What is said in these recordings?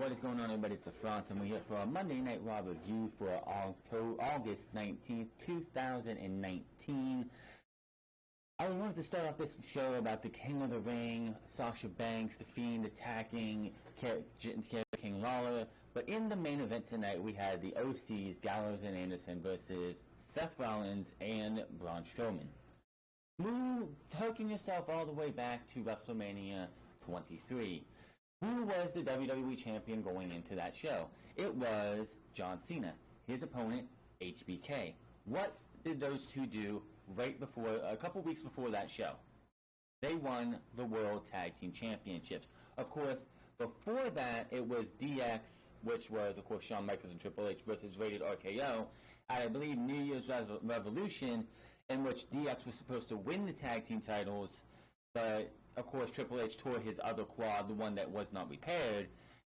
What is going on, everybody? It's the France, and we're here for a Monday Night Raw review for August 19th, 2019. I wanted to start off this show about the King of the Ring, Sasha Banks, The Fiend, attacking King Lawler. But in the main event tonight, we had the OCs, Gallows and Anderson, versus Seth Rollins and Braun Strowman. Hooking yourself all the way back to WrestleMania 23. Who was the WWE Champion going into that show? It was John Cena. His opponent, HBK. What did those two do right before, a couple weeks before that show? They won the World Tag Team Championships. Of course, before that, it was DX, which was, of course, Shawn Michaels and Triple H versus Rated RKO, at, I believe, New Year's Revolution, in which DX was supposed to win the tag team titles, but of course Triple H tore his other quad, the one that was not repaired,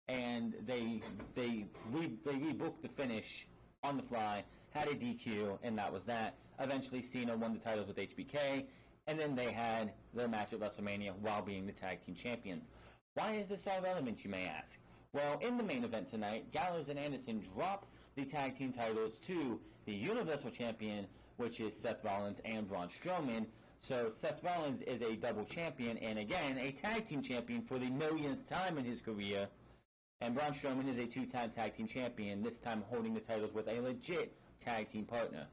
and they rebooked the finish on the fly, had a DQ, and that was that. Eventually Cena won the titles with HBK, and then they had their match at WrestleMania while being the tag team champions. Why is this all relevant, you may ask? Well, in the main event tonight, Gallows and Anderson drop the tag team titles to the Universal Champion, which is Seth Rollins and Braun Strowman. So Seth Rollins is a double champion, and again, a tag team champion for the millionth time in his career. And Braun Strowman is a two-time tag team champion, this time holding the titles with a legit tag team partner.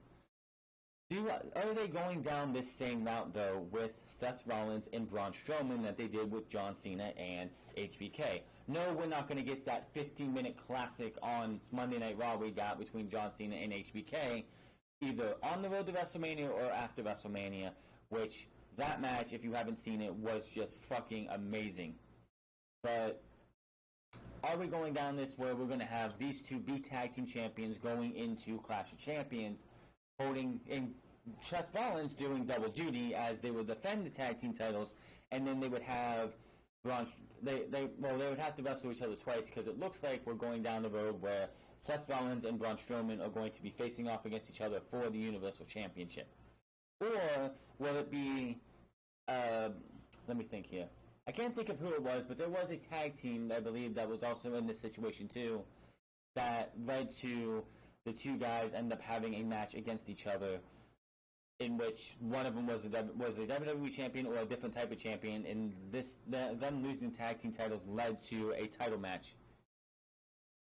Are they going down this same route, though, with Seth Rollins and Braun Strowman that they did with John Cena and HBK? No, we're not going to get that 15-minute classic on Monday Night Raw we got between John Cena and HBK, either on the road to WrestleMania or after WrestleMania, which that match, if you haven't seen it, was just fucking amazing. But are we going down this where we're going to have these two be tag team champions going into Clash of Champions, holding in Seth Rollins doing double duty as they will defend the tag team titles, and then they would have they would have to wrestle each other twice, because it looks like we're going down the road where Seth Rollins and Braun Strowman are going to be facing off against each other for the Universal Championship. Or will it be let me think here. I can't think of who it was, but there was a tag team, I believe, that was also in this situation too, that led to the two guys end up having a match against each other, in which one of them was a WWE champion or a different type of champion, and them losing the tag team titles led to a title match.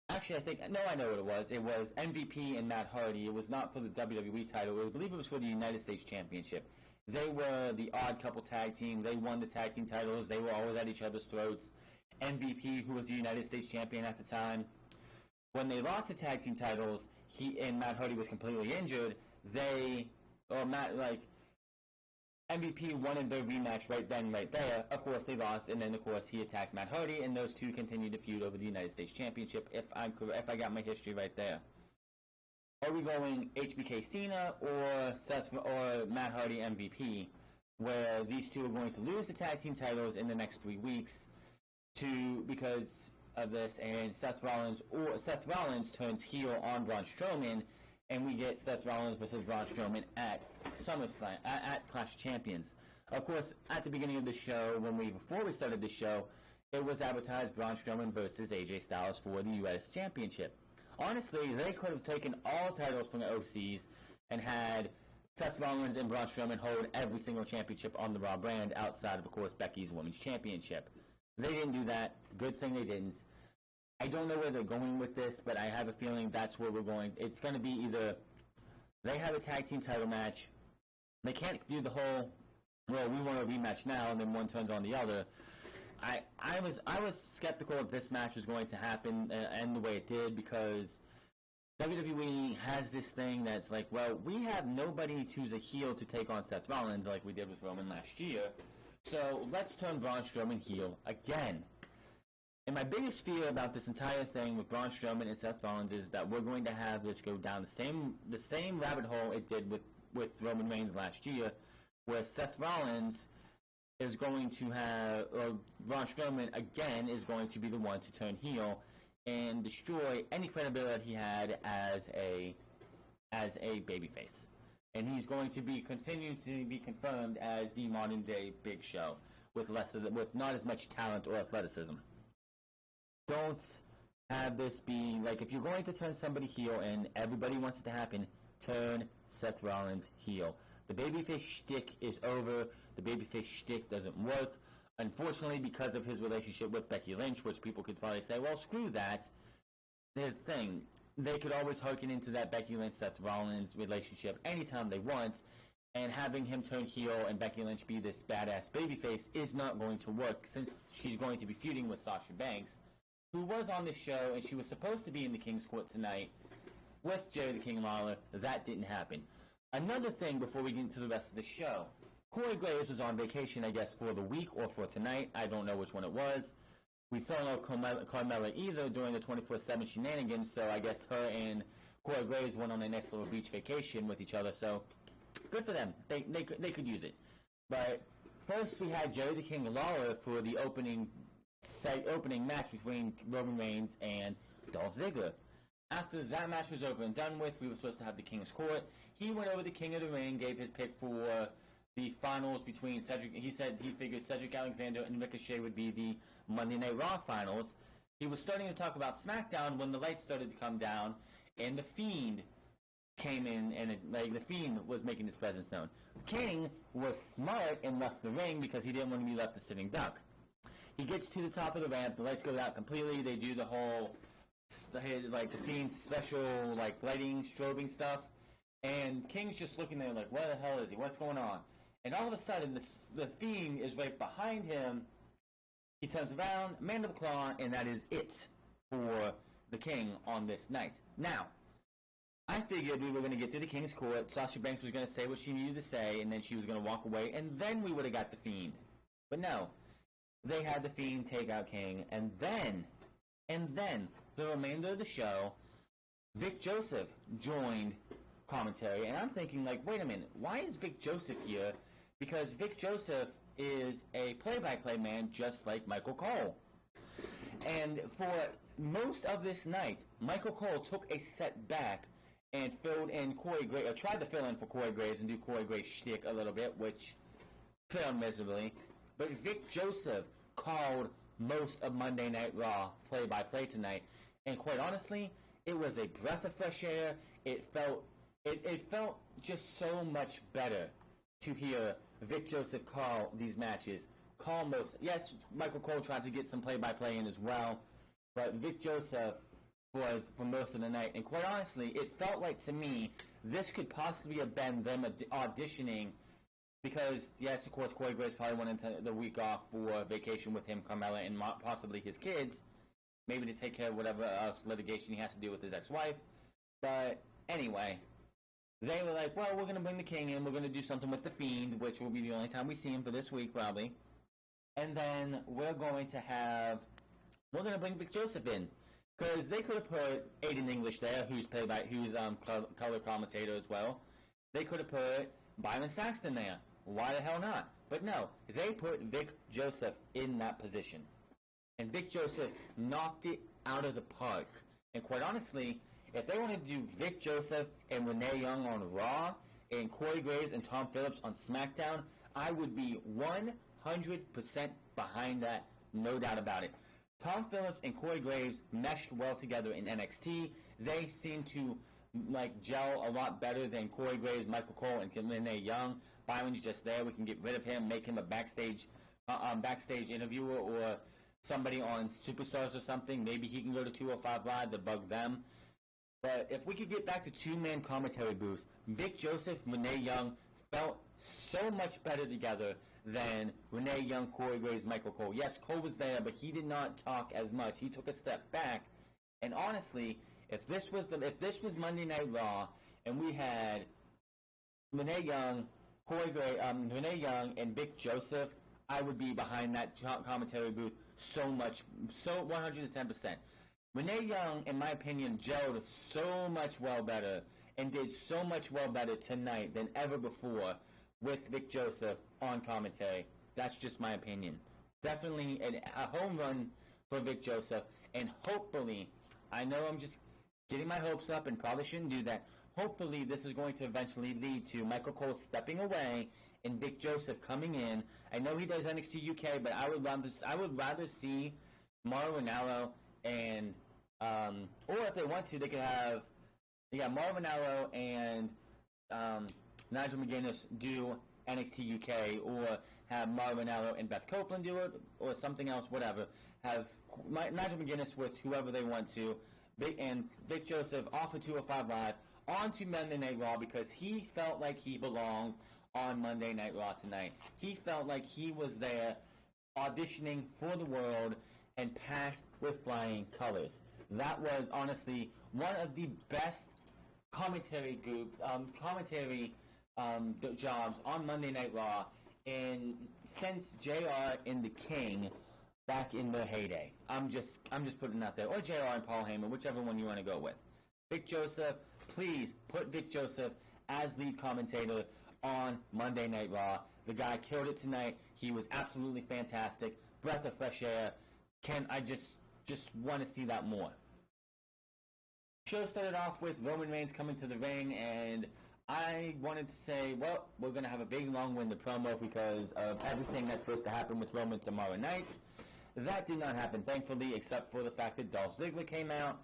Actually, I know what it was. It was MVP and Matt Hardy. It was not for the WWE title. I believe it was for the United States Championship. They were the odd couple tag team. They won the tag team titles. They were always at each other's throats. MVP, who was the United States champion at the time, when they lost the tag team titles, Matt Hardy was completely injured. MVP wanted their rematch right then, right there. Of course, they lost, and then of course he attacked Matt Hardy, and those two continued to feud over the United States Championship. If I got my history right there. Are we going HBK Cena or Matt Hardy MVP, where these two are going to lose the tag team titles in the next 3 weeks because of this, and Seth Rollins turns heel on Braun Strowman, and we get Seth Rollins versus Braun Strowman at SummerSlam, at Clash of Champions. Of course, at the beginning of the show, before we started the show, it was advertised Braun Strowman versus AJ Styles for the US Championship. Honestly, they could have taken all titles from the OCs and had Seth Rollins and Braun Strowman hold every single championship on the Raw brand outside of course, Becky's Women's Championship. They didn't do that. Good thing they didn't. I don't know where they're going with this, but I have a feeling that's where we're going. It's going to be either they have a tag team title match. They can't do the whole, well, we want a rematch now, and then one turns on the other. I was skeptical if this match was going to happen and the way it did, because WWE has this thing that's like, well, we have nobody who's a heel to take on Seth Rollins like we did with Roman last year, so let's turn Braun Strowman heel again. And my biggest fear about this entire thing with Braun Strowman and Seth Rollins is that we're going to have this go down the same rabbit hole it did with Roman Reigns last year, where Seth Rollins is going to have, or Braun Strowman again is going to be the one to turn heel and destroy any credibility he had as a babyface. And he's going to continue to be confirmed as the modern day Big Show with not as much talent or athleticism. Don't have this be like, if you're going to turn somebody heel and everybody wants it to happen, turn Seth Rollins heel. The babyface shtick is over. The babyface shtick doesn't work. Unfortunately, because of his relationship with Becky Lynch, which people could probably say, well, screw that. There's the thing. They could always harken into that Becky Lynch-Seth Rollins relationship anytime they want, and having him turn heel and Becky Lynch be this badass babyface is not going to work, since she's going to be feuding with Sasha Banks, who was on this show, and she was supposed to be in the King's Court tonight with Jerry the King Lawler. That didn't happen. Another thing before we get into the rest of the show, Corey Graves was on vacation, I guess, for the week or for tonight. I don't know which one it was. We saw no Carmella either during the 24/7 shenanigans, so I guess her and Corey Graves went on a nice little beach vacation with each other, so good for them. They could use it. But first we had Jerry the King Lawler for the opening match between Roman Reigns and Dolph Ziggler. After that match was over and done with, we were supposed to have the King's Court. He went over the King of the Ring, gave his pick for the finals between Cedric. He said he figured Cedric Alexander and Ricochet would be the Monday Night Raw finals. He was starting to talk about SmackDown when the lights started to come down, and the Fiend came in, and the Fiend was making his presence known. King was smart and left the ring because he didn't want to be left a sitting duck. He gets to the top of the ramp. The lights go out completely. They do the whole the Fiend's special lighting, strobing stuff, and King's just looking there like, where the hell is he? What's going on? And all of a sudden, the Fiend is right behind him. He turns around, mandible claw, and that is it for the King on this night. Now, I figured we were going to get to the King's Court. Sasha Banks was going to say what she needed to say, and then she was going to walk away, and then we would have got the Fiend. But no, they had the Fiend take out King, and then, the remainder of the show, Vic Joseph joined commentary, and I'm thinking, wait a minute, why is Vic Joseph here? Because Vic Joseph is a play-by-play man just like Michael Cole. And for most of this night, Michael Cole took a step back and filled in Corey Graves, or tried to fill in for Corey Graves and do Corey Graves' shtick a little bit, which failed miserably. But Vic Joseph called most of Monday Night Raw play-by-play tonight, and quite honestly, it was a breath of fresh air. It felt just so much better to hear Vic Joseph call these matches. Yes, Michael Cole tried to get some play-by-play in as well, but Vic Joseph was for most of the night. And quite honestly, it felt like to me this could possibly have been them auditioning, because yes, of course, Corey Graves probably went into the week off for vacation with him, Carmella, and possibly his kids, maybe to take care of whatever else litigation he has to do with his ex-wife. But anyway, they were like, well, we're going to bring the King in, we're going to do something with the Fiend, which will be the only time we see him for this week, probably. And then we're going to bring Vic Joseph in. Because they could have put Aiden English there, who's color commentator as well. They could have put Byron Saxton there. Why the hell not? But no, they put Vic Joseph in that position. And Vic Joseph knocked it out of the park. And quite honestly, if they wanted to do Vic Joseph and Renee Young on Raw, and Corey Graves and Tom Phillips on SmackDown, I would be 100% behind that, no doubt about it. Tom Phillips and Corey Graves meshed well together in NXT. They seem to gel a lot better than Corey Graves, Michael Cole, and Renee Young. Byron's just there. We can get rid of him, make him a backstage interviewer or somebody on Superstars or something. Maybe he can go to 205 Live to bug them. But if we could get back to two-man commentary booths, Vic Joseph, Renee Young felt so much better together than Renee Young, Corey Graves, Michael Cole. Yes, Cole was there, but he did not talk as much. He took a step back. And honestly, if this was Monday Night Raw and we had Renee Young, Renee Young, and Vic Joseph, I would be behind that commentary booth so 110%. Renee Young, in my opinion, gelled so much better and did so much better tonight than ever before with Vic Joseph on commentary. That's just my opinion. Definitely a home run for Vic Joseph, and hopefully, I know I'm just getting my hopes up and probably shouldn't do that. Hopefully, this is going to eventually lead to Michael Cole stepping away and Vic Joseph coming in. I know he does NXT UK, but I would rather see Mauro Ranallo and Or if they want to, they could have Marvin Allo and Nigel McGuinness do NXT UK, or have Marvin Allo and Beth Copeland do it, or something else, whatever. Have Nigel McGuinness with whoever they want to, and Vic Joseph off of 205 Live onto Monday Night Raw, because he felt like he belonged on Monday Night Raw tonight. He felt like he was there auditioning for the world and passed with flying colors. That was honestly one of the best commentary jobs on Monday Night Raw since JR and the King back in their heyday. I'm just putting it out there. Or JR and Paul Heyman, whichever one you want to go with. Vic Joseph, please put Vic Joseph as lead commentator on Monday Night Raw. The guy killed it tonight. He was absolutely fantastic. Breath of fresh air. I just want to see that more. Show started off with Roman Reigns coming to the ring, and I wanted to say, well, we're going to have a big long-winded promo because of everything that's supposed to happen with Roman tomorrow night. That did not happen, thankfully, except for the fact that Dolph Ziggler came out.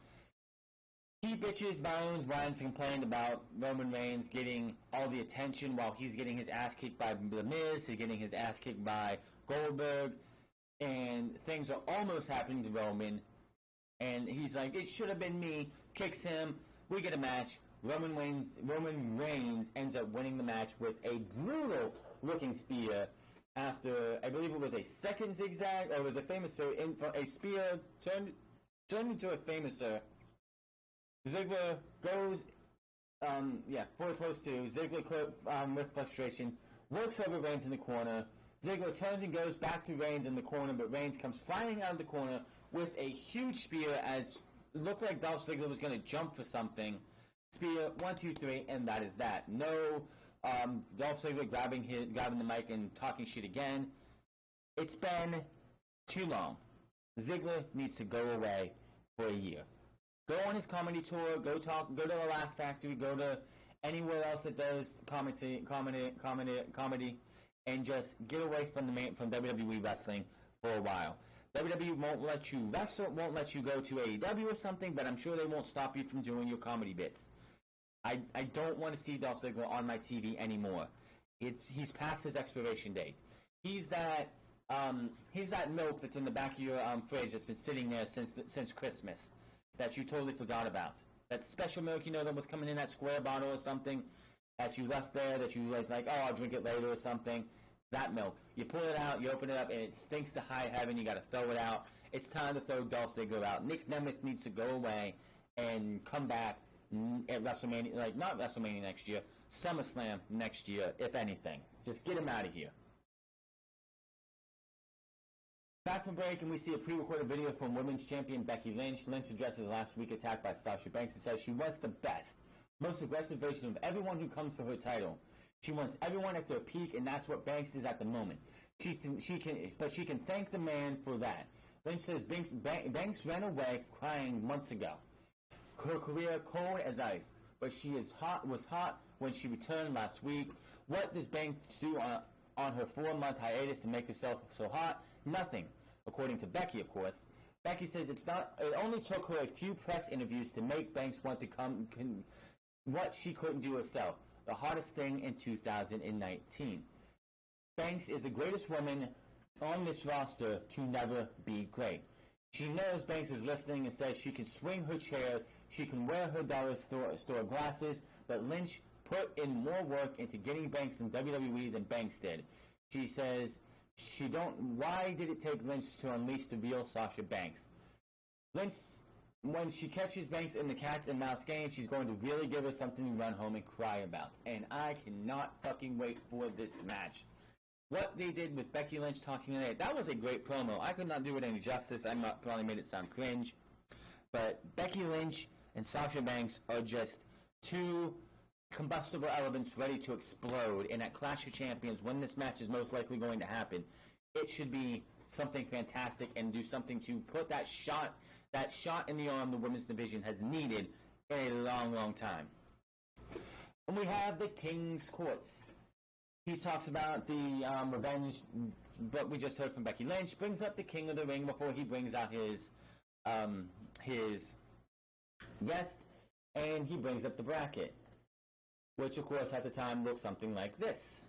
He bitches, moans, whines, complained about Roman Reigns getting all the attention while he's getting his ass kicked by The Miz, he's getting his ass kicked by Goldberg, and things are almost happening to Roman. And he's like, it should have been me. Kicks him. We get a match. Roman Reigns ends up winning the match with a brutal-looking spear after, I believe it was a second zigzag, or it was a famouser. A spear turned into a famouser. Ziggler goes, forward close to. Ziggler, with frustration, works over Reigns in the corner. Ziggler turns and goes back to Reigns in the corner, but Reigns comes flying out of the corner with a huge spear, as it looked like Dolph Ziggler was going to jump for something. Spear, 1, 2, 3, and that is that. No Dolph Ziggler grabbing the mic and talking shit again. It's been too long. Ziggler needs to go away for a year. Go on his comedy tour, go to the Laugh Factory, go to anywhere else that does comedy, and just get away from WWE wrestling for a while. WWE won't let you wrestle, won't let you go to AEW or something, but I'm sure they won't stop you from doing your comedy bits. I don't want to see Dolph Ziggler on my TV anymore. He's past his expiration date. He's that milk that's in the back of your fridge that's been sitting there since Christmas that you totally forgot about. That special milk, that was coming in that square bottle or something that you left there that you like, oh, I'll drink it later or something. That milk. You pull it out, you open it up, and it stinks to high heaven. You got to throw it out. It's time to throw Dolph Ziggler out. Nick Nemeth needs to go away and come back at WrestleMania, not WrestleMania next year, SummerSlam next year, if anything. Just get him out of here. Back from break, and we see a pre-recorded video from Women's Champion Becky Lynch. Lynch addresses last week attack by Sasha Banks and says she wants the best, most aggressive version of everyone who comes for her title. She wants everyone at their peak, and that's what Banks is at the moment. She can thank the man for that. Lynch says Banks ran away crying months ago. Her career cold as ice, but she was hot when she returned last week. What does Banks do on her 4-month hiatus to make herself so hot? Nothing, according to Becky, of course. Becky says it only took her a few press interviews to make Banks want to come. What she couldn't do herself. The hottest thing in 2019. Banks is the greatest woman on this roster to never be great. She knows Banks is listening and says she can swing her chair, she can wear her dollar store glasses, but Lynch put in more work into getting Banks in WWE than Banks did. She says why did it take Lynch to unleash the real Sasha Banks? Lynch, when she catches Banks in the cat and mouse game, she's going to really give her something to run home and cry about. And I cannot fucking wait for this match. What they did with Becky Lynch talking today, that was a great promo. I could not do it any justice. I probably made it sound cringe. But Becky Lynch and Sasha Banks are just two combustible elements ready to explode. And at Clash of Champions, when this match is most likely going to happen, it should be something fantastic and do something to put that shot in the arm the women's division has needed in a long, long time. And we have the King's Courts. He talks about the revenge, what we just heard from Becky Lynch, brings up the King of the Ring before he brings out his guest, and he brings up the bracket, which of course at the time looked something like this.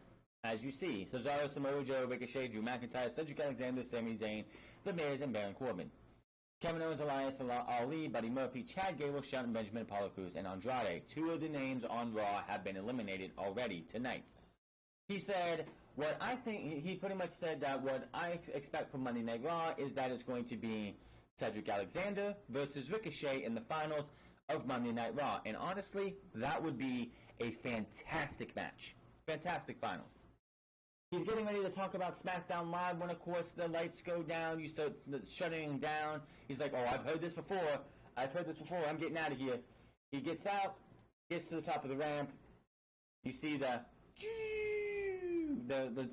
As you see, Cesaro, Samoa Joe, Ricochet, Drew McIntyre, Cedric Alexander, Sami Zayn, The Miz, and Baron Corbin. Kevin Owens, Elias, Ali, Buddy Murphy, Chad Gable, Shelton Benjamin, Apollo Crews, and Andrade. 2 of the names on Raw have been eliminated already tonight. He said, he pretty much said that what I expect from Monday Night Raw is that it's going to be Cedric Alexander versus Ricochet in the finals of Monday Night Raw. And honestly, that would be a fantastic match. Fantastic finals. He's getting ready to talk about SmackDown Live when, of course, the lights go down. You start shutting down. He's like, oh, I've heard this before. I'm getting out of here. He gets out, gets to the top of the ramp. You see the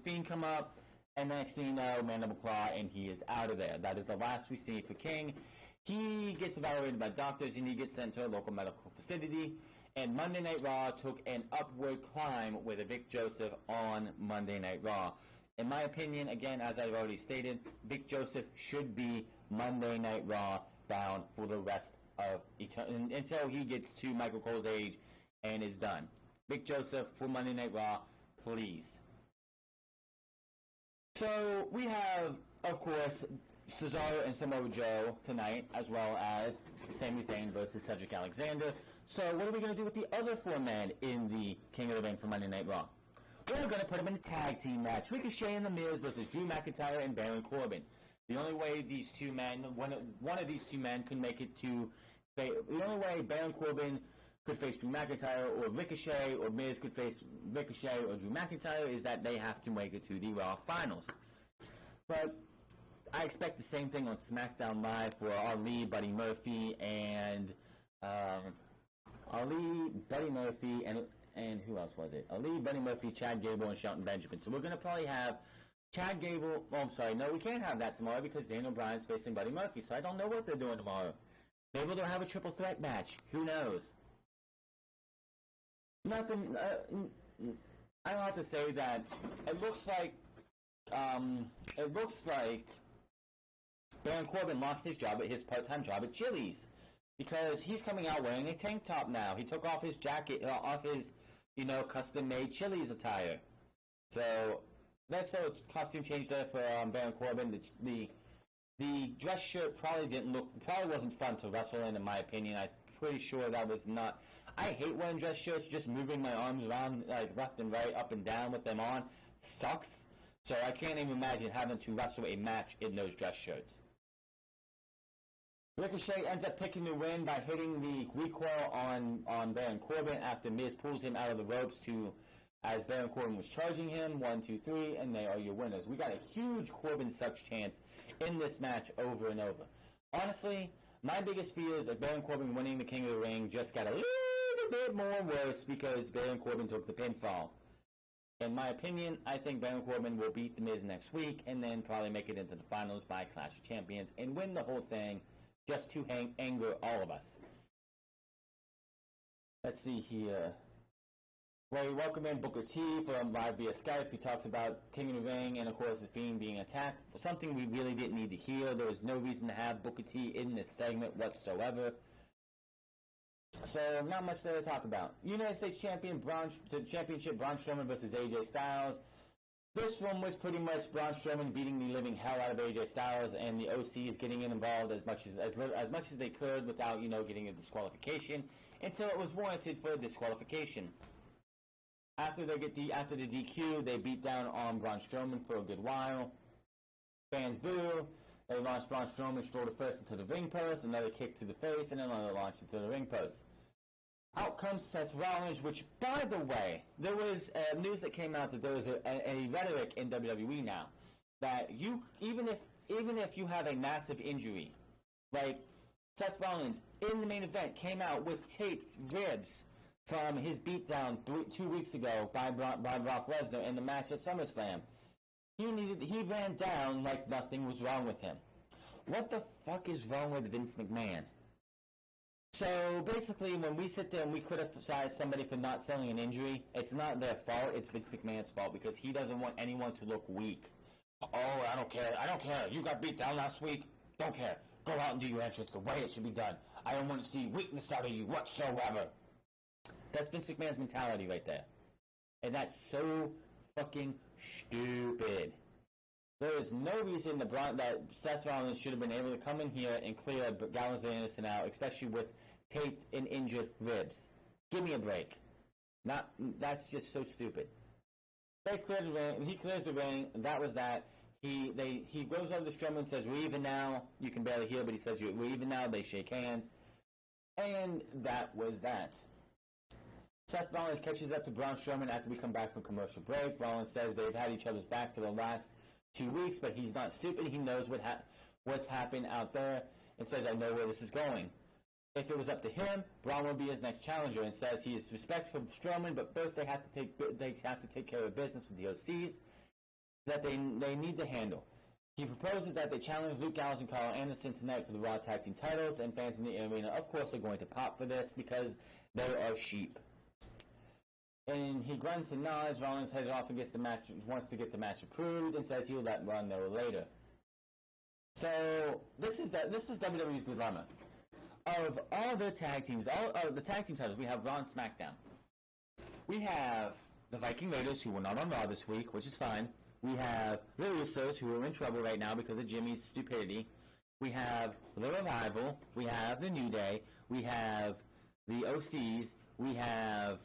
Fiend come up, and next thing you know, Mandible Claw, and he is out of there. That is the last we see for King. He gets evaluated by doctors, and he gets sent to a local medical facility. And Monday Night Raw took an upward climb with a Vic Joseph on Monday Night Raw. In my opinion, again, as I've already stated, Vic Joseph should be Monday Night Raw bound for the rest of eternity until he gets to Michael Cole's age and is done. Vic Joseph for Monday Night Raw, please. So we have, of course, Cesaro and Samoa Joe tonight, as well as Sami Zayn versus Cedric Alexander. So what are we going to do with the other 4 men in the King of the Ring for Monday Night Raw? We're going to put them in a tag team match. Ricochet and The Miz versus Drew McIntyre and Baron Corbin. The only way these 2 men, one of these 2 men could make it to, the only way Baron Corbin could face Drew McIntyre, or Ricochet, or Miz could face Ricochet or Drew McIntyre, is that they have to make it to the Raw Finals. But I expect the same thing on SmackDown Live for Ali, Buddy Murphy, and Ali, Buddy Murphy, and who else was it? Ali, Buddy Murphy, Chad Gable, and Shelton Benjamin. So we're going to probably have Chad Gable. Oh, I'm sorry. No, we can't have that tomorrow because Daniel Bryan's facing Buddy Murphy. So I don't know what they're doing tomorrow. Maybe they'll have a triple threat match. Who knows? Nothing. I don't have to say that. It looks like Baron Corbin lost his job at his part-time job at Chili's. Because he's coming out wearing a tank top now. He took off his jacket, off his, custom-made Chili's attire. So that's the costume change there for Baron Corbin. The dress shirt probably wasn't fun to wrestle in my opinion. I'm pretty sure that was not. I hate wearing dress shirts. Just moving my arms around like left and right, up and down with them on sucks. So I can't even imagine having to wrestle a match in those dress shirts. Ricochet ends up picking the win by hitting the recoil on Baron Corbin after Miz pulls him out of the ropes as Baron Corbin was charging him. 1, 2, 3, and they are your winners. We got a huge Corbin sucks chance in this match over and over. Honestly, my biggest fear is that Baron Corbin winning the King of the Ring just got a little bit more worse because Baron Corbin took the pinfall. In my opinion, I think Baron Corbin will beat The Miz next week and then probably make it into the finals by Clash of Champions and win the whole thing. Just to anger all of us. Let's see here. Well, we welcome in Booker T from live via Skype, who talks about King of the Ring and, of course, the Fiend being attacked. Something we really didn't need to hear. There was no reason to have Booker T in this segment whatsoever. So, not much there to talk about. United States Championship Braun Strowman versus AJ Styles. This one was pretty much Braun Strowman beating the living hell out of AJ Styles, and the OC is getting involved as much as they could without, getting a disqualification until it was warranted for a disqualification. After the DQ, they beat down on Braun Strowman for a good while. Fans boo. They launched Braun Strowman shoulder first into the ring post, another kick to the face, and another launch into the ring post. Out comes Seth Rollins, which, by the way, there was news that came out that there was a rhetoric in WWE now that you, even if you have a massive injury, like Seth Rollins in the main event came out with taped ribs from his beatdown 2 weeks ago by Brock Lesnar in the match at SummerSlam. He ran down like nothing was wrong with him. What the fuck is wrong with Vince McMahon? So basically, when we sit there and we criticize somebody for not selling an injury, it's not their fault, it's Vince McMahon's fault because he doesn't want anyone to look weak. Oh, I don't care. You got beat down last week. Don't care. Go out and do your entrance the way it should be done. I don't want to see weakness out of you whatsoever. That's Vince McMahon's mentality right there. And that's so fucking stupid. There is no reason that Seth Rollins should have been able to come in here and clear Gallows and Anderson out, especially with taped and injured ribs. Give me a break. That's just so stupid. They cleared the ring. He clears the ring. That was that. He goes over to Strowman and says, "We're even now." You can barely hear, but he says, "We're even now." They shake hands, and that was that. Seth Rollins catches up to Braun Strowman after we come back from commercial break. Rollins says they've had each other's back for the last 2 weeks, but he's not stupid. He knows what's happened out there, and says, "I know where this is going." If it was up to him, Braun would be his next challenger, and says he is respectful of Strowman, but first they have to take care of business with the OCs that they need to handle. He proposes that they challenge Luke Gallows and Carl Anderson tonight for the Raw Tag Team titles, and fans in the arena, of course, are going to pop for this because they are sheep. And he grunts and nods. Rollins heads off and wants to get the match approved, and says he'll let Braun know later. So this is WWE's dilemma. Of all the tag teams, the tag team titles, we have Raw and SmackDown. We have the Viking Raiders, who were not on Raw this week, which is fine. We have the Usos, who are in trouble right now because of Jimmy's stupidity. We have the Revival. We have the New Day. We have the OCs. We have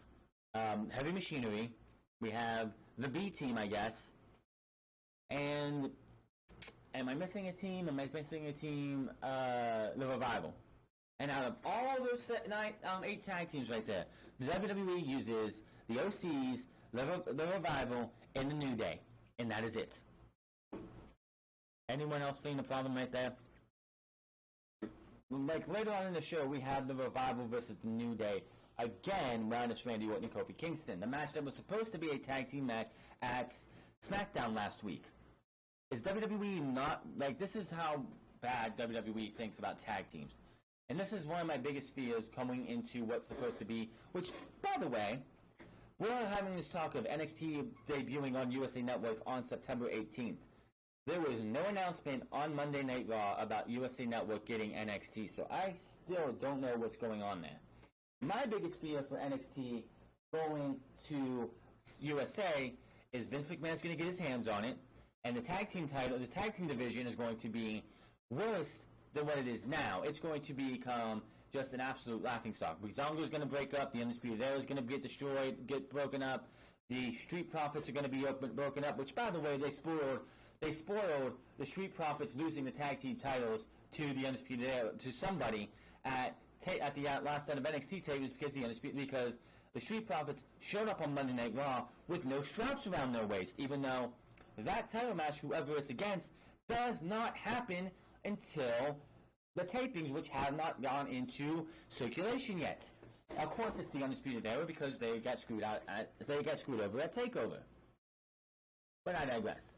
Heavy Machinery. We have the B Team, I guess. And am I missing a team? The Revival. And out of all those 8 tag teams right there, the WWE uses the OCs, the Revival, and the New Day. And that is it. Anyone else feeling the problem right there? Like later on in the show, we have the Revival versus the New Day. Again, minus Randy Orton and Kofi Kingston. The match that was supposed to be a tag team match at SmackDown last week. Is WWE not... Like, this is how bad WWE thinks about tag teams. And this is one of my biggest fears coming into what's supposed to be... Which, by the way, we're having this talk of NXT debuting on USA Network on September 18th. There was no announcement on Monday Night Raw about USA Network getting NXT, so I still don't know what's going on there. My biggest fear for NXT going to USA is Vince McMahon's going to get his hands on it, and the tag team division is going to be worse than what it is now. It's going to become just an absolute laughingstock. Breezango is going to break up. The Undisputed Era is going to get destroyed, get broken up. The Street Profits are going to be broken up, which, by the way, they spoiled the Street Profits losing the tag team titles to the Undisputed Era, to somebody at the last set of NXT tables because the Street Profits showed up on Monday Night Raw with no straps around their waist, even though that title match, whoever it's against, does not happen until the tapings, which have not gone into circulation yet. Of course, it's the Undisputed Era because they got screwed over at TakeOver. But I digress.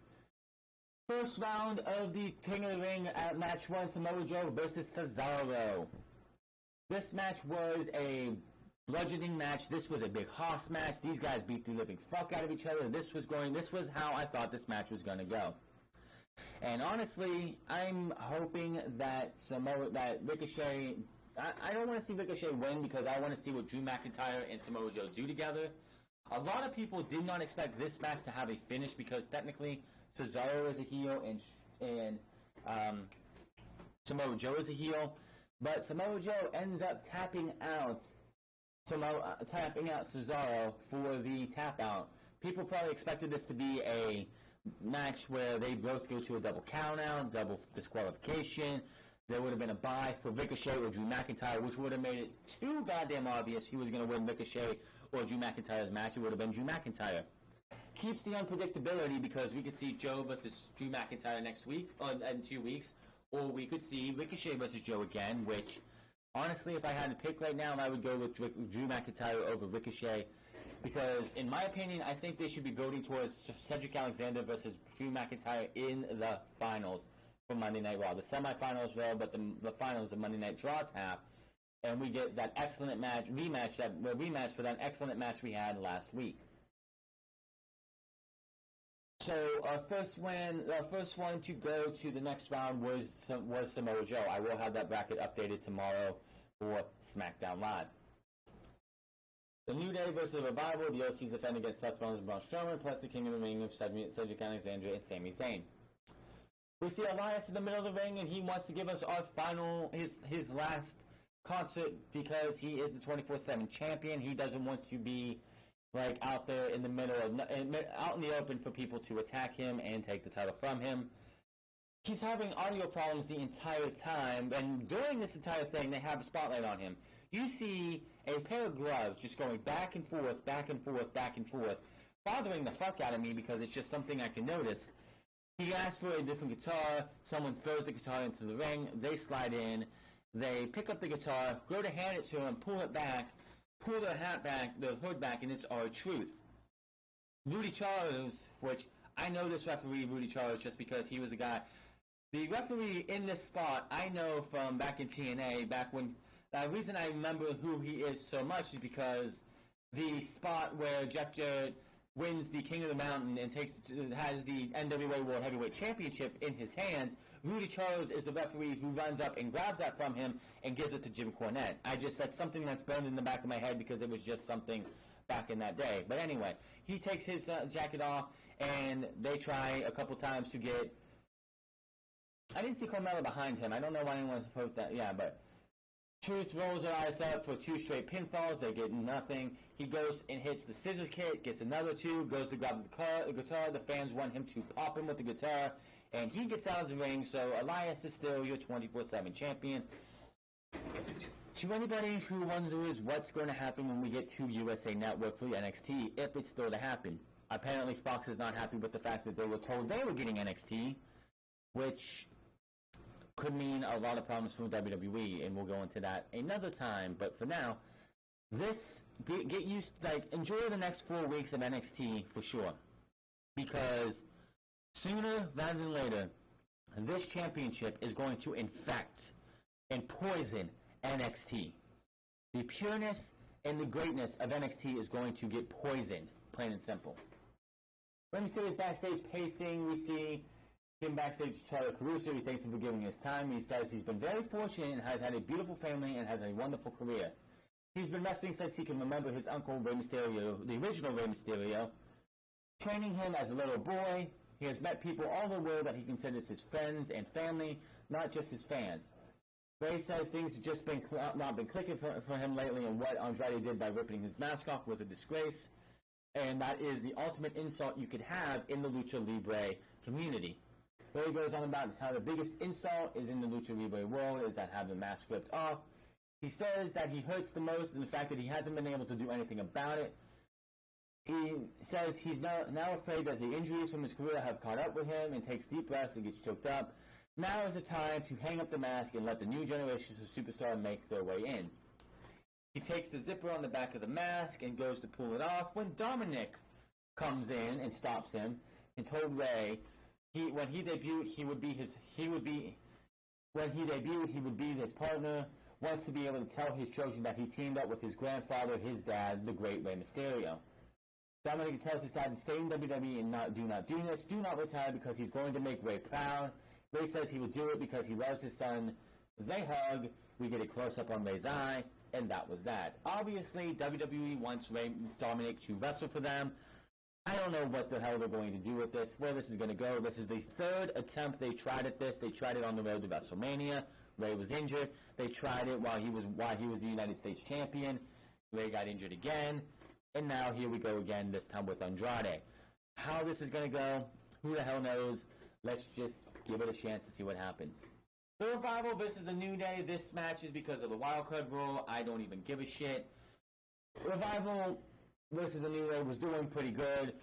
First round of the King of the Ring at match 1, Samoa Joe versus Cesaro. This match was a bludgeoning match. This was a big hoss match. These guys beat the living fuck out of each other. This was how I thought this match was going to go. And honestly, I'm hoping that Ricochet... I don't want to see Ricochet win because I want to see what Drew McIntyre and Samoa Joe do together. A lot of people did not expect this match to have a finish because technically Cesaro is a heel and Samoa Joe is a heel. But Samoa Joe ends up tapping out Cesaro for the tap out. People probably expected this to be a match where they both go to a double count out, double disqualification. There would have been a bye for Ricochet or Drew McIntyre, which would have made it too goddamn obvious he was going to win Ricochet or Drew McIntyre's match. It would have been Drew McIntyre. Keeps the unpredictability because we could see Joe versus Drew McIntyre next week, in 2 weeks, or we could see Ricochet versus Joe again, which, honestly, if I had to pick right now, I would go with Drew McIntyre over Ricochet, because, in my opinion, I think they should be building towards Cedric Alexander versus Drew McIntyre in the finals for Monday Night Raw. The semifinals, though, but the finals of Monday Night Draw's half, and we get that excellent rematch for that excellent match we had last week. So our first one to go to the next round was Samoa Joe. I will have that bracket updated tomorrow for SmackDown Live. The New Day versus the Revival. The OC's defending against Seth Rollins and Braun Strowman, plus the King of the Ring of Cedric Alexander and Sami Zayn. We see Elias in the middle of the ring, and he wants to give us our final, his last concert, because he is the 24/7 champion. He doesn't want to be like out there in the middle of out in the open for people to attack him and take the title from him. He's having audio problems the entire time, and during this entire thing, they have a spotlight on him. You see a pair of gloves just going back and forth, back and forth, back and forth, bothering the fuck out of me because it's just something I can notice. He asks for a different guitar. Someone throws the guitar into the ring. They slide in. They pick up the guitar, go to hand it to him, pull it back, pull their hat back, the hood back, and it's R-Truth. Rudy Charles, which I know this referee, Rudy Charles, just because he was the guy. The referee in this spot, I know from back in TNA, back when... The reason I remember who he is so much is because the spot where Jeff Jarrett wins the King of the Mountain and has the NWA World Heavyweight Championship in his hands, Rudy Charles is the referee who runs up and grabs that from him and gives it to Jim Cornette. That's something that's burned in the back of my head because it was just something back in that day. But anyway, he takes his jacket off, and they try a couple times to get... I didn't see Carmella behind him. I don't know why anyone supposed that. Yeah, but... Truth rolls her eyes up for 2 straight pinfalls. They get nothing. He goes and hits the scissor kick, gets another 2, goes to grab the guitar. The fans want him to pop him with the guitar, and he gets out of the ring. So Elias is still your 24/7 champion. To anybody who wonders what's going to happen when we get to USA Network for NXT, if it's still to happen, apparently Fox is not happy with the fact that they were told they were getting NXT, which could mean a lot of problems for WWE, and we'll go into that another time. But for now, get used, enjoy the next 4 weeks of NXT for sure, because sooner rather than later, this championship is going to infect and poison NXT. The pureness and the greatness of NXT is going to get poisoned, plain and simple. Rey Mysterio's backstage pacing. We see him backstage to Tyler Caruso. He thanks him for giving his time. He says he's been very fortunate and has had a beautiful family and has a wonderful career. He's been wrestling since he can remember his uncle Rey Mysterio, the original Rey Mysterio, training him as a little boy. He has met people all over the world that he considers his friends and family, not just his fans. Rey says things have just not been clicking for him lately, and what Andrade did by ripping his mask off was a disgrace, and that is the ultimate insult you could have in the Lucha Libre community. Rey goes on about how the biggest insult is in the Lucha Libre world is that having the mask ripped off. He says that he hurts the most in the fact that he hasn't been able to do anything about it. He says he's now afraid that the injuries from his career have caught up with him, and takes deep breaths and gets choked up. Now is the time to hang up the mask and let the new generations of superstars make their way in. He takes the zipper on the back of the mask and goes to pull it off when Dominic comes in and stops him and told Rey when he debuted he would be his partner. Wants to be able to tell his children that he teamed up with his grandfather, his dad, the great Rey Mysterio. Dominic tells his dad to stay in WWE and do not do this. Do not retire because he's going to make Rey proud. Rey says he would do it because he loves his son. They hug. We get a close-up on Rey's eye, and that was that. Obviously, WWE wants Dominic to wrestle for them. I don't know what the hell they're going to do with this, where this is going to go. This is the 3rd attempt they tried at this. They tried it on the road to WrestleMania. Rey was injured. They tried it while he was the United States champion. Rey got injured again. And now here we go again, this time with Andrade. How this is going to go, who the hell knows? Let's just give it a chance to see what happens. The Revival versus the New Day. This match is because of the wildcard rule. I don't even give a shit. Revival versus the New Day was doing pretty good.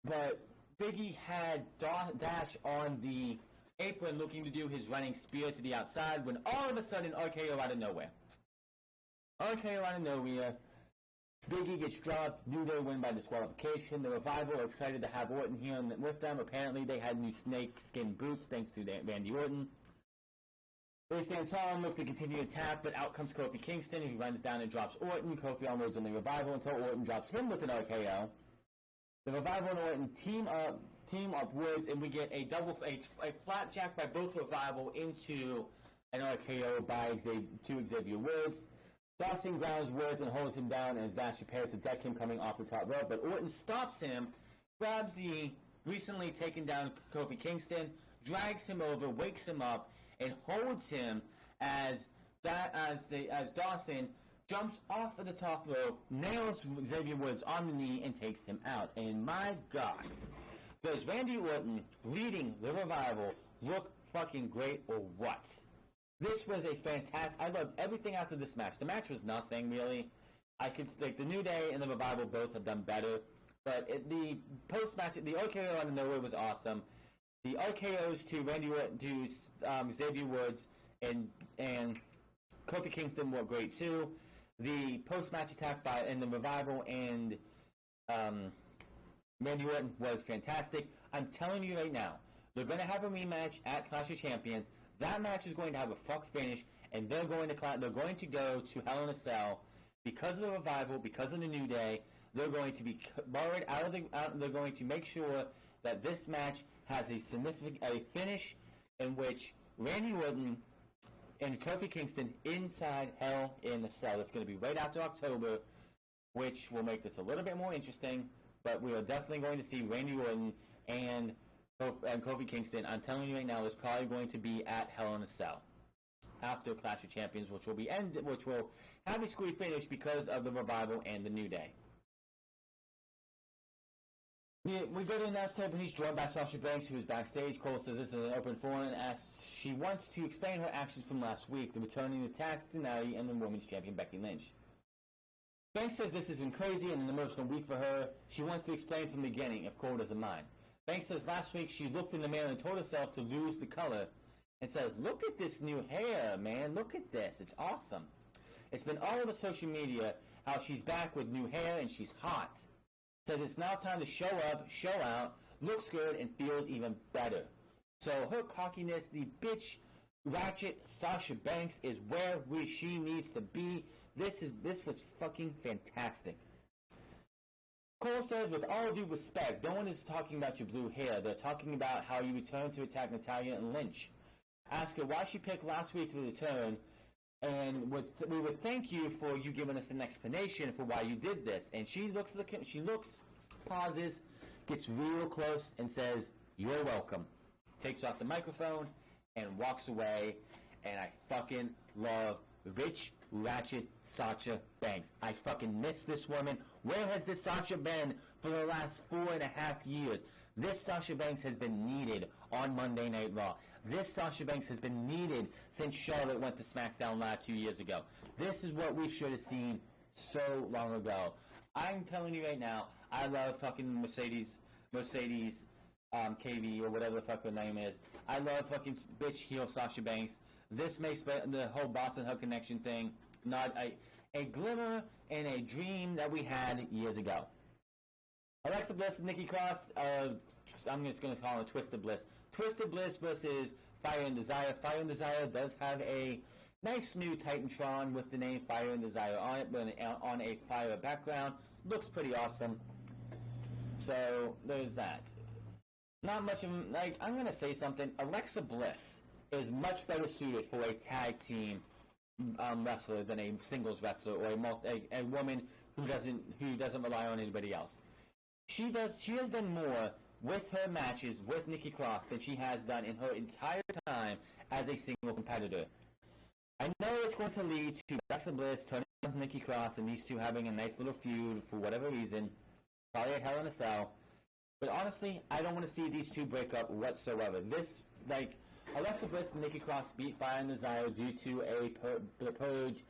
But Big E had Dash on the apron looking to do his running spear to the outside when all of a sudden RKO out of nowhere. Big E gets dropped. New Day win by disqualification. The Revival are excited to have Orton here with them. Apparently they had new snake skin boots thanks to Randy Orton. They stand tall and look to continue to attack, but out comes Kofi Kingston, who runs down and drops Orton. Kofi onwards on the Revival until Orton drops him with an RKO. The Revival and Orton team up Woods, and we get a flapjack by both Revival into an RKO by Xavier Woods. Dawson grounds Woods and holds him down as Dash prepares to deck him coming off the top rope, but Orton stops him, grabs the recently taken down Kofi Kingston, drags him over, wakes him up, and holds him as Dawson jumps off of the top rope, nails Xavier Woods on the knee, and takes him out. And my God, does Randy Orton leading the Revival look fucking great or what? This was a fantastic... I loved everything after this match. The match was nothing, really. I could... Like, the New Day and the Revival both have done better. But the post-match, the RKO out of nowhere was awesome. The RKOs to Randy Orton, to Xavier Woods and Kofi Kingston were great, too. The post-match attack in the Revival and Randy Orton was fantastic. I'm telling you right now, they're going to have a rematch at Clash of Champions. That match is going to have a fuck finish, and they're going to go to Hell in a Cell because of the Revival, because of the New Day. They're going to be borrowed out of the. They're going to make sure that this match has a finish in which Randy Orton and Kofi Kingston inside Hell in a Cell. It's going to be right after October, which will make this a little bit more interesting. But we are definitely going to see Randy Orton and Kofi Kingston. I'm telling you right now, it's probably going to be at Hell in a Cell after Clash of Champions, which will have a screwy finish because of the Revival and the New Day. We go to the announce table, and he's joined by Sasha Banks, who is backstage. Cole says this is an open forum and asks she wants to explain her actions from last week, the returning the tag finale and the women's champion Becky Lynch. Banks says this has been crazy and an emotional week for her. She wants to explain from the beginning if Cole doesn't mind. Banks says last week she looked in the mirror and told herself to lose the color and says, "Look at this new hair, man. Look at this. It's awesome." It's been all over social media how she's back with new hair and she's hot. Says it's now time to show up, show out, looks good, and feels even better. So her cockiness, the bitch, ratchet Sasha Banks is where she needs to be. This was fucking fantastic. Cole says, with all due respect, no one is talking about your blue hair. They're talking about how you returned to attack Natalya and Lynch. Ask her why she picked last week to return, and we would thank you for you giving us an explanation for why you did this. And she looks, pauses, gets real close, and says, "You're welcome." Takes off the microphone and walks away. And I fucking love rich, ratchet Sasha Banks. I fucking miss this woman. Where has this Sasha been for the last 4.5 years? This Sasha Banks has been needed on Monday Night Raw. This Sasha Banks has been needed since Charlotte went to SmackDown Live 2 years ago. This is what we should have seen so long ago. I'm telling you right now, I love fucking Mercedes KV or whatever the fuck her name is. I love fucking bitch heel Sasha Banks. This makes the whole Boston Hug Connection thing not a glimmer and a dream that we had years ago. Alexa Bliss and Nikki Cross, I'm just going to call it Twisted Bliss. Twisted Bliss versus Fire and Desire. Fire and Desire does have a nice new Titantron with the name Fire and Desire on it, but on a fire background. Looks pretty awesome. So, there's that. Not much of, I'm going to say something. Alexa Bliss is much better suited for a tag team wrestler than a singles wrestler or a woman who doesn't rely on anybody else. She has done more with her matches with Nikki Cross than she has done in her entire time as a single competitor. I know it's going to lead to Alexa Bliss turning on Nikki Cross and these two having a nice little feud for whatever reason, probably at Hell in a Cell. But honestly, I don't want to see these two break up whatsoever. Alexa Bliss and Nikki Cross beat Fire and Desire due to the Purge,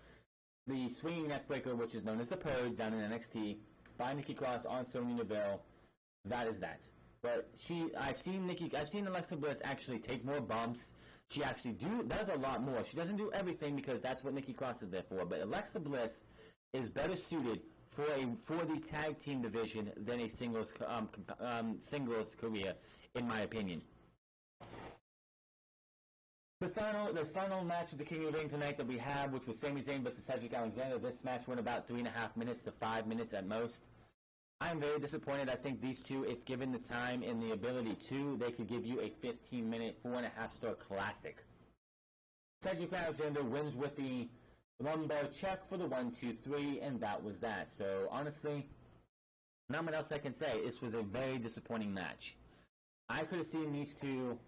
the swinging neckbreaker, which is known as the Purge down in NXT, by Nikki Cross on Sonya Deville. That is that. But I've seen Alexa Bliss actually take more bumps. She actually does a lot more. She doesn't do everything because that's what Nikki Cross is there for. But Alexa Bliss is better suited for the tag team division than a singles career, in my opinion. The final match of the King of the Ring tonight that we have, which was Sami Zayn versus Cedric Alexander. This match went about 3.5 minutes to 5 minutes at most. I'm very disappointed. I think these two, if given the time and the ability to, they could give you a 15-minute, 4.5-star classic. Cedric Alexander wins with the lumbar check for the 1-2-3, and that was that. So, honestly, not much else I can say. This was a very disappointing match. I could have seen these two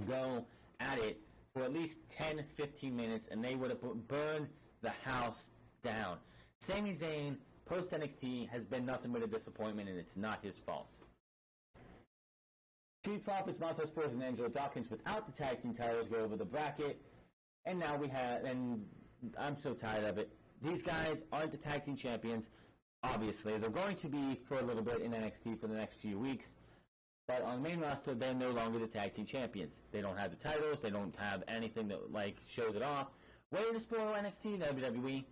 go at it for at least 10-15 minutes, and they would have burned the house down. Sami Zayn, post-NXT, has been nothing but a disappointment, and it's not his fault. Street Profits, Montez Ford, and Angelo Dawkins without the tag team titles go over the bracket. And now we have, and I'm so tired of it. These guys aren't the tag team champions. Obviously, they're going to be for a little bit in NXT for the next few weeks. But on the main roster, they're no longer the tag team champions. They don't have the titles. They don't have anything that shows it off. Way to spoil NXT, WWE.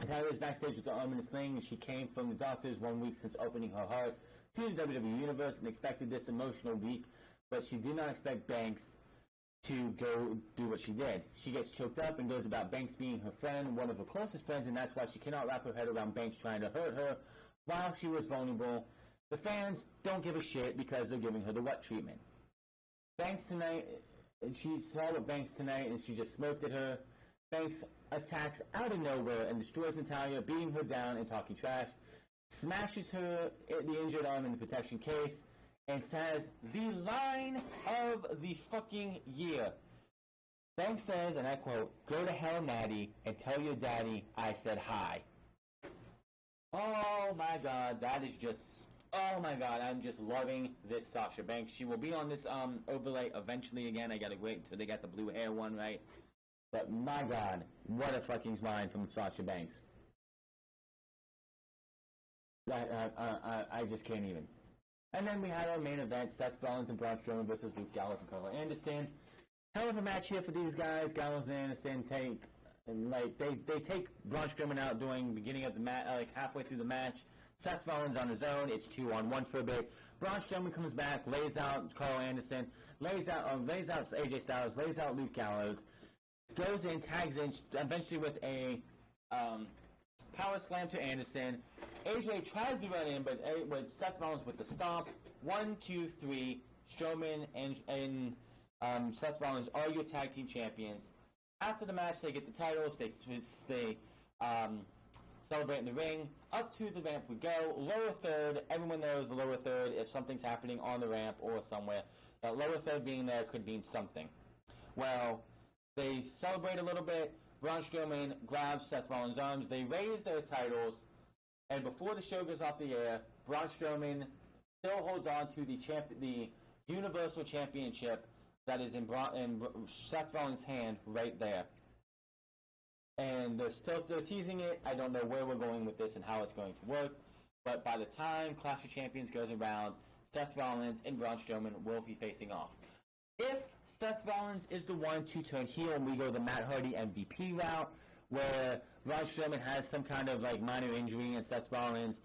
Natalya is backstage with the arm in a sling. She came from the doctors 1 week since opening her heart to the WWE Universe and expected this emotional week, but she did not expect Banks to go do what she did. She gets choked up and goes about Banks being her friend, one of her closest friends, and that's why she cannot wrap her head around Banks trying to hurt her while she was vulnerable. The fans don't give a shit because they're giving her the what treatment. Banks tonight, she saw what Banks tonight and she just smoked at her. Banks attacks out of nowhere and destroys Natalya, beating her down and talking trash. Smashes her, the injured arm in the protection case, and says the line of the fucking year. Banks says, and I quote, "Go to hell, Natty, and tell your daddy I said hi." Oh my god, that is just... Oh my god, I'm just loving this Sasha Banks. She will be on this overlay eventually again. I gotta wait until they got the blue hair one right. But my god, what a fucking line from Sasha Banks. I just can't even. And then we had our main event, Seth Rollins and Braun Strowman versus Luke Gallows and Carl Anderson. Hell of a match here for these guys. Gallows and Anderson take Braun Strowman out during the beginning of the match, halfway through the match. Seth Rollins on his own. It's 2-on-1 for a bit. Braun Strowman comes back, lays out Carl Anderson, lays out AJ Styles, lays out Luke Gallows, goes in, tags in, eventually with a power slam to Anderson. AJ tries to run in, but with Seth Rollins with the stomp. 1, 2, 3. Strowman and Seth Rollins are your tag team champions. After the match, they get the titles. They celebrate in the ring. Up to the ramp we go. Lower third. Everyone knows the lower third. If something's happening on the ramp or somewhere, that lower third being there could mean something. Well, they celebrate a little bit. Braun Strowman grabs Seth Rollins' arms. They raise their titles. And before the show goes off the air, Braun Strowman still holds on to the Universal Championship that is in Seth Rollins' hand right there. And they're teasing it. I don't know where we're going with this and how it's going to work. But by the time Clash of Champions goes around, Seth Rollins and Braun Strowman will be facing off. If Seth Rollins is the one to turn heel and we go the Matt Hardy MVP route, where Braun Strowman has some kind of minor injury and Seth Rollins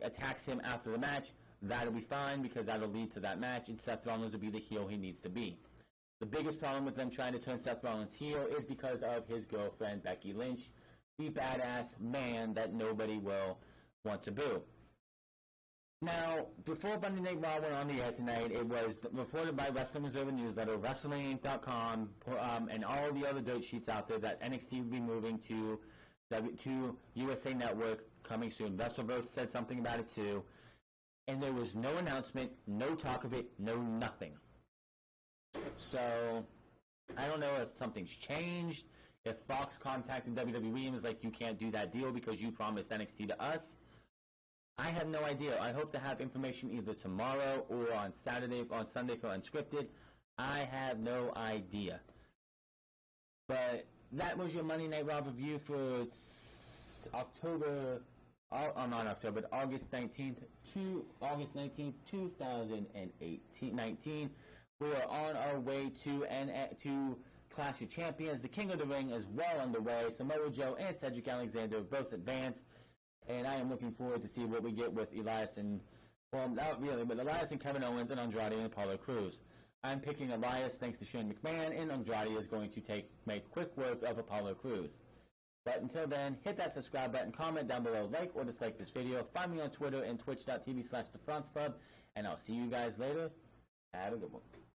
attacks him after the match, that'll be fine because that'll lead to that match and Seth Rollins will be the heel he needs to be. The biggest problem with them trying to turn Seth Rollins heel is because of his girlfriend Becky Lynch, the badass man that nobody will want to boo. Now, before Monday Night Raw went on the air tonight, it was reported by Wrestling Observer Newsletter, WrestlingInc.com, and all the other dirt sheets out there that NXT will be moving to USA Network coming soon. WrestleVote said something about it too. And there was no announcement, no talk of it, no nothing. So, I don't know if something's changed, if Fox contacted WWE and was like, you can't do that deal because you promised NXT to us. I have no idea. I hope to have information either tomorrow or on Sunday for Unscripted. I have no idea. But that was your Monday Night Raw review for August 19th, 2019. We are on our way to Clash of Champions. The King of the Ring is well underway. Samoa Joe and Cedric Alexander both advanced. And I am looking forward to see what we get with Elias and, well, not really, but Elias and Kevin Owens and Andrade and Apollo Crews. I'm picking Elias thanks to Shane McMahon, and Andrade is going to make quick work of Apollo Crews. But until then, hit that subscribe button, comment down below, like or dislike this video. Find me on Twitter and twitch.tv/thefranceclub. And I'll see you guys later. Have a good one.